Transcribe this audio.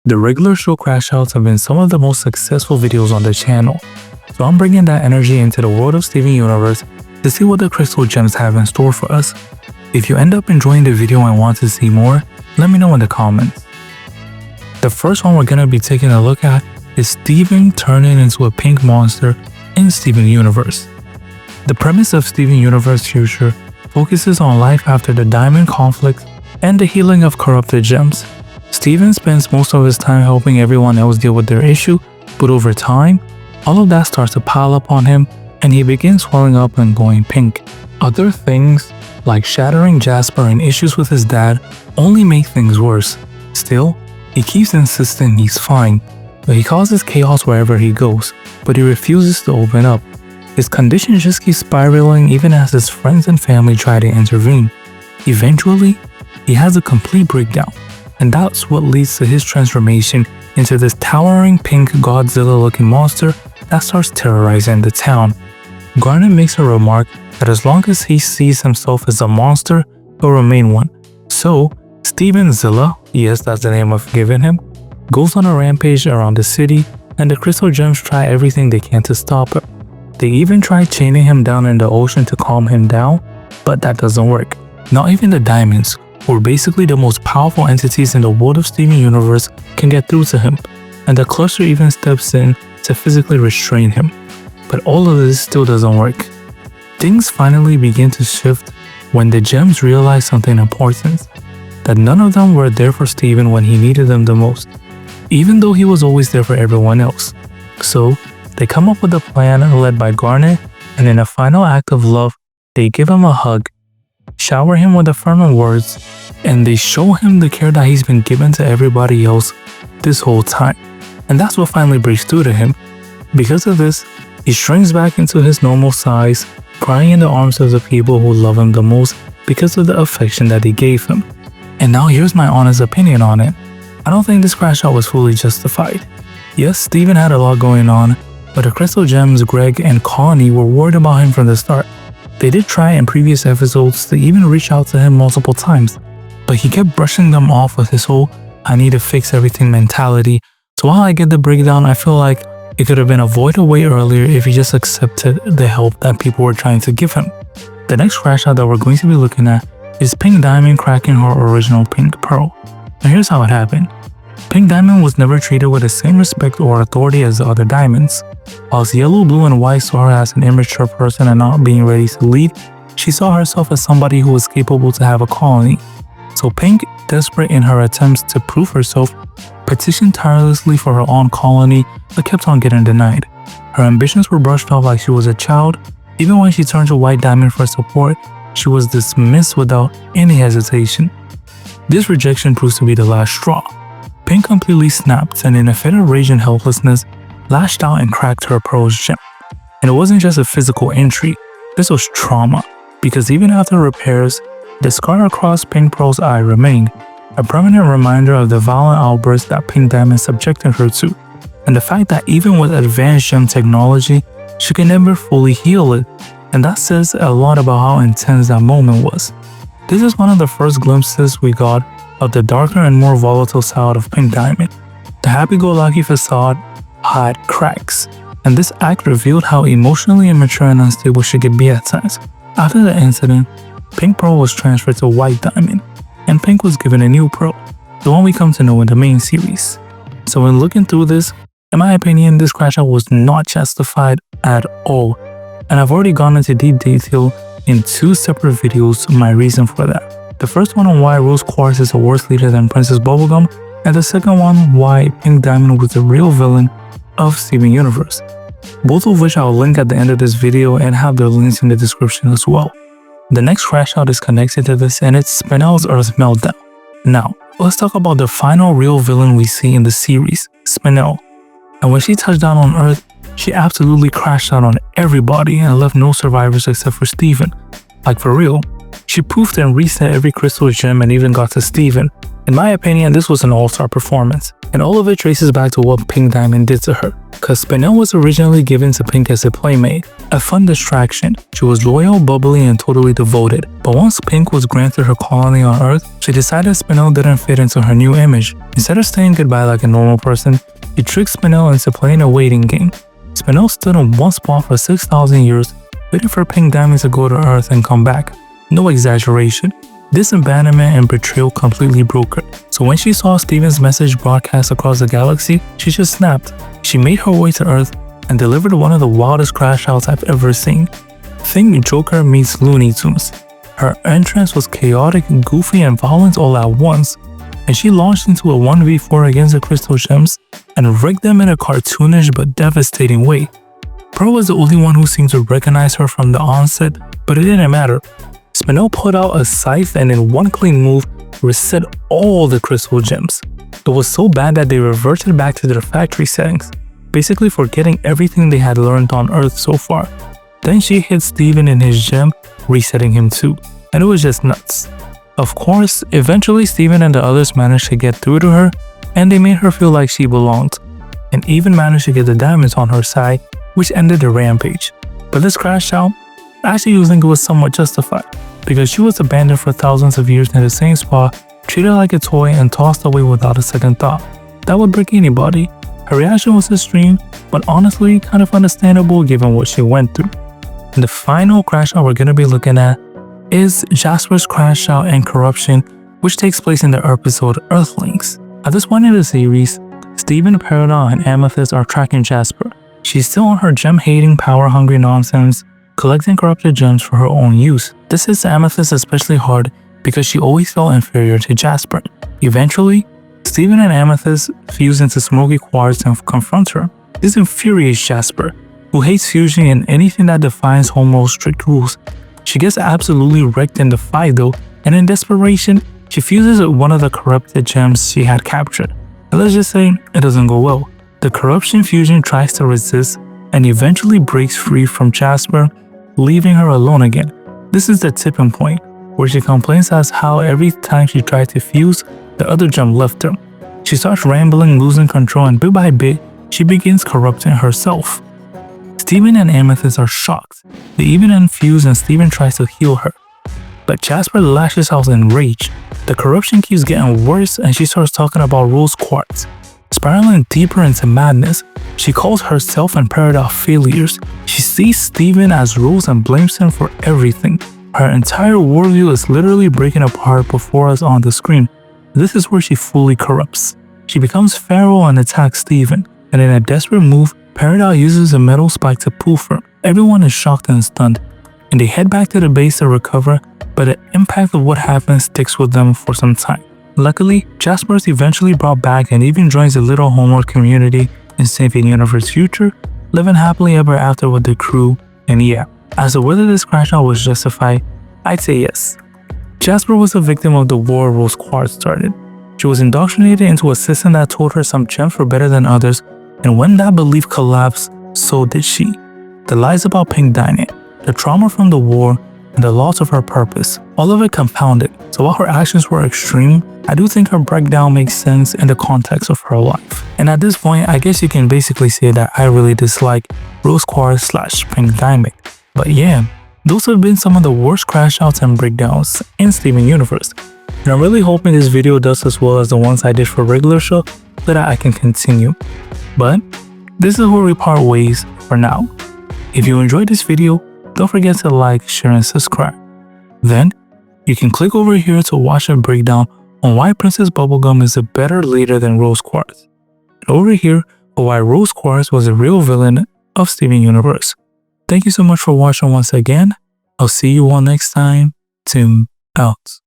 The regular show Crashouts have been some of the most successful videos on the channel, so I'm bringing that energy into the world of Steven Universe to see what the crystal gems have in store for us. If you end up enjoying the video and want to see more, let me know in the comments. The first one we're going to be taking a look at is Steven turning into a pink monster in Steven Universe. The premise of Steven Universe Future focuses on life after the diamond conflict and the healing of corrupted gems. Steven spends most of his time helping everyone else deal with their issue, but over time, all of that starts to pile up on him and he begins swelling up and going pink. Other things, like shattering Jasper and issues with his dad, only make things worse. Still, he keeps insisting he's fine, but he causes chaos wherever he goes, but he refuses to open up. His condition just keeps spiraling even as his friends and family try to intervene. Eventually, he has a complete breakdown, and that's what leads to his transformation into this towering pink Godzilla-looking monster that starts terrorizing the town. Garnet makes a remark that as long as he sees himself as a monster, he'll remain one. So, Steven Zilla, yes, that's the name I've given him, goes on a rampage around the city, and the crystal gems try everything they can to stop him. They even try chaining him down in the ocean to calm him down, but that doesn't work. Not even the diamonds, who are basically the most powerful entities in the world of Steven Universe, can get through to him, and the cluster even steps in to physically restrain him. But all of this still doesn't work. Things finally begin to shift when the gems realize something important, that none of them were there for Steven when he needed them the most, even though he was always there for everyone else. So, they come up with a plan led by Garnet, and in a final act of love, they give him a hug, shower him with affirming words, and they show him the care that he's been given to everybody else this whole time. And that's what finally breaks through to him. Because of this, he shrinks back into his normal size, crying in the arms of the people who love him the most because of the affection that they gave him. And now here's my honest opinion on it. I don't think this crash out was fully justified. Yes, Steven had a lot going on, but the Crystal Gems, Greg, and Connie were worried about him from the start. They did try in previous episodes to even reach out to him multiple times, but he kept brushing them off with his whole "I need to fix everything" mentality. So while I get the breakdown, I feel like it could have been avoided way earlier if he just accepted the help that people were trying to give him. The next crash out that we're going to be looking at is Pink Diamond cracking her original Pink Pearl. Now here's how it happened. Pink Diamond was never treated with the same respect or authority as the other diamonds. Whilst Yellow, Blue, and White saw her as an immature person and not being ready to lead, she saw herself as somebody who was capable to have a colony. So Pink, desperate in her attempts to prove herself, petitioned tirelessly for her own colony but kept on getting denied. Her ambitions were brushed off like she was a child. Even when she turned to White Diamond for support, she was dismissed without any hesitation. This rejection proves to be the last straw. Pink completely snapped and in a fit of rage and helplessness, lashed out and cracked her Pearl's gem. And it wasn't just a physical injury, this was trauma, because even after repairs, the scar across Pink Pearl's eye remained, a permanent reminder of the violent outbursts that Pink Diamond subjected her to, and the fact that even with advanced gem technology, she could never fully heal it, and that says a lot about how intense that moment was. This is one of the first glimpses we got of the darker and more volatile side of Pink Diamond. The happy-go-lucky facade had cracks, and this act revealed how emotionally immature and unstable she could be at times. After the incident, Pink Pearl was transferred to White Diamond, and Pink was given a new Pearl, the one we come to know in the main series. So when looking through this, in my opinion, this crash out was not justified at all, and I've already gone into deep detail in 2 separate videos my reason for that. The first one on why Rose Quartz is a worse leader than Princess Bubblegum, and the second one why Pink Diamond was the real villain of Steven Universe, both of which I'll link at the end of this video and have their links in the description as well. The next crash out is connected to this, and it's Spinel's Earth Meltdown. Now, let's talk about the final real villain we see in the series, Spinel. And when she touched down on Earth, she absolutely crashed out on everybody and left no survivors except for Steven. Like for real, she poofed and reset every crystal gem and even got to Steven, In my opinion, this was an all-star performance, and all of it traces back to what Pink Diamond did to her. Cause Spinel was originally given to Pink as a playmate, a fun distraction. She was loyal, bubbly, and totally devoted. But once Pink was granted her colony on Earth, she decided Spinel didn't fit into her new image. Instead of saying goodbye like a normal person, she tricked Spinel into playing a waiting game. Spinel stood in one spot for 6,000 years, waiting for Pink Diamond to go to Earth and come back. No exaggeration. This abandonment and betrayal completely broke her. So when she saw Steven's message broadcast across the galaxy, she just snapped. She made her way to Earth and delivered one of the wildest crash outs I've ever seen. Think Joker meets Looney Tunes. Her entrance was chaotic, goofy, and violent all at once, and she launched into a 1v4 against the Crystal Gems and wrecked them in a cartoonish but devastating way. Pearl was the only one who seemed to recognize her from the onset, but it didn't matter. Spinel put out a scythe and in one clean move, reset all the Crystal Gems. It was so bad that they reverted back to their factory settings, basically forgetting everything they had learned on Earth so far. Then she hit Steven in his gem, resetting him too, and it was just nuts. Of course, eventually Steven and the others managed to get through to her, and they made her feel like she belonged, and even managed to get the diamonds on her side, which ended the rampage. But this crash out, I actually do think it was somewhat justified, because she was abandoned for thousands of years in the same spot, treated like a toy and tossed away without a second thought. That would break anybody. Her reaction was extreme, but honestly kind of understandable given what she went through. And the final crash out we're going to be looking at is Jasper's crash out and corruption, which takes place in the episode Earthlings. At this point in the series, Steven, Peridot, and Amethyst are tracking Jasper. She's still on her gem-hating, power-hungry nonsense, collecting corrupted gems for her own use. This hits Amethyst especially hard because she always felt inferior to Jasper. Eventually, Steven and Amethyst fuse into smoky quartz and confront her. This infuriates Jasper, who hates fusing and anything that defies Homeworld's strict rules. She gets absolutely wrecked in the fight though, and in desperation, she fuses with one of the corrupted gems she had captured. And let's just say it doesn't go well. The corruption fusion tries to resist and eventually breaks free from Jasper, leaving her alone again. This is the tipping point, where she complains as how every time she tried to fuse, the other gem left her. She starts rambling, losing control, and bit by bit, she begins corrupting herself. Steven and Amethyst are shocked. They even unfuse and Steven tries to heal her. But Jasper lashes out in rage. The corruption keeps getting worse and she starts talking about rose quartz. Spiraling deeper into madness, she calls herself and Peridot failures. She sees Steven as Rose and blames him for everything. Her entire worldview is literally breaking apart before us on the screen. This is where she fully corrupts. She becomes feral and attacks Steven, and in a desperate move, Peridot uses a metal spike to poof her. Everyone is shocked and stunned, and they head back to the base to recover, but the impact of what happened sticks with them for some time. Luckily, Jasper is eventually brought back and even joins the little Homeworld community in Steven Universe Future, living happily ever after with the crew. And yeah, as to whether this crash out was justified, I'd say yes. Jasper was a victim of the war Rose Quartz started. She was indoctrinated into a system that told her some gems were better than others, and when that belief collapsed, so did she. The lies about Pink Diamond, the trauma from the war, and the loss of her purpose, all of it compounded. So while her actions were extreme, I do think her breakdown makes sense in the context of her life. And at this point, I guess you can basically say that I really dislike Rose Quartz / Pink Diamond. But yeah, those have been some of the worst crash outs and breakdowns in Steven Universe. And I'm really hoping this video does as well as the ones I did for regular show so that I can continue. But this is where we part ways for now. If you enjoyed this video, don't forget to like, share, and subscribe. Then, you can click over here to watch a breakdown on why Princess Bubblegum is a better leader than Rose Quartz. And over here for why Rose Quartz was a real villain of Steven Universe. Thank you so much for watching once again. I'll see you all next time. Tim out.